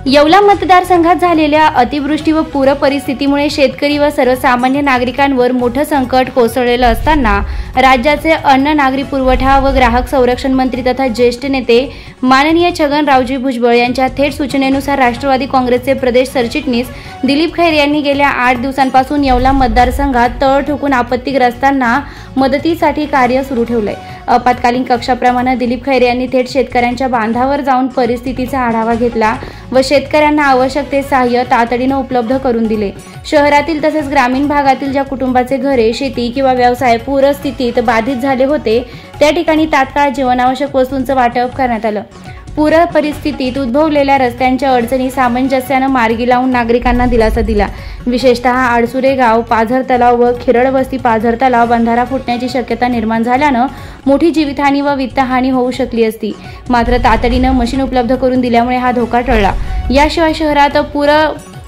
येवला मतदारसंघात झालेल्या अतिवृष्टी व पूर परिस्थितीमुळे शेतकरी व सर्वसामान्य नागरिकांवर मोठं संकट कोसळलेलं असताना राज्याचे अन्न, नागरी पुरवठा व ग्राहक संरक्षण मंत्री तथा ज्येष्ठ नेते माननीय छगनरावजी भुजबळ यांच्या थेट सूचनेनुसार राष्ट्रवादी काँग्रेसचे प्रदेश सरचिटणीस दिलीप खैरे यांनी गेल्या 8 दिवसांपासून येवला मतदारसंघात तळ ठोकून आपत्तीग्रस्तांना मदतीसाठी कार्य सुरू ठेवलंय। आपत्कालीन कक्षाप्रमाणे दिलीप खैरे यांनी थेट शेतकऱ्यांच्या बांधावर जाऊन परिस्थितीचा आढावा घेतला व शेतकऱ्यांना आवश्यक ते सहाय्य तातडीने उपलब्ध करून दिले। शहरातील तसेच ग्रामीण भागातील ज्या कुटुंबाचे घरे, शेती किंवा व्यवसाय पूरस्थितीत बाधित झाले होते त्या ठिकाणी तात्काळ जीवनावश्यक वस्तूंचं वाटप करण्यात आलं। पूर परिस्थितीत उद्भवलेल्या रस्त्यांच्या अडचणी सामंजस्याने मार्गी लावून नागरिकांना दिलासा दिला। विशेषतः आडसुरे गाव, पाझर तलाव व खिरड वस्ती पाझर तलाव बंधारा फुटण्याची शक्यता निर्माण झाल्याने मोठी जीवितहानी व वित्तहानी होऊ शकली असती, मात्र तातडीने मशीन उपलब्ध करून दिल्यामुळे हा धोका टळला। याशिवाय शहरात पूर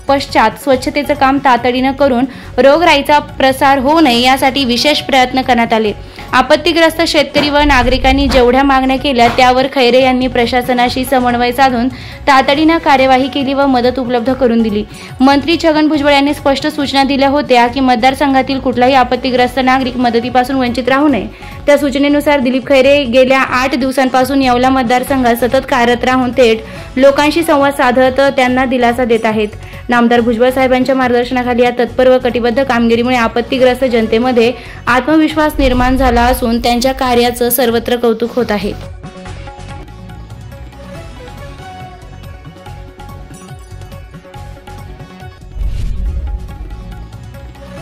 पश्चात स्वच्छतेचे काम तातडीने करून रोगराईचा प्रसार होऊ नये यासाठी विशेष प्रयत्न करण्यात आले। आपत्तीग्रस्त शेतकरी व नागरिकांनी जेवढ्या मागण्या केल्या त्यावर खैरे यांनी प्रशासनाशी समन्वय साधून तातडीने कार्यवाही केली व मदत उपलब्ध करून दिली। मंत्री छगन भुजबळ यांनी स्पष्ट सूचना दिल्या होत्या की मतदारसंघातील कुठलाही आपत्तीग्रस्त नागरिक मदतीपासून वंचित राहू नये। त्या सूचनेनुसार दिलीप खैरे गेल्या 8 दिवसांपासून येवला मतदारसंघात सतत कार्यरत राहून थेट लोकांशी संवाद साधत त्यांना दिलासा देत आहेत। नामदार भुजबळ साहेबांच्या मार्गदर्शनाखाली या तत्पर व कटिबद्ध कामगिरीमुळे आपत्तीग्रस्त जनतेमध्ये आत्मविश्वास निर्माण झाला असून त्यांच्या कार्याचं सर्वत्र कौतुक होत आहे।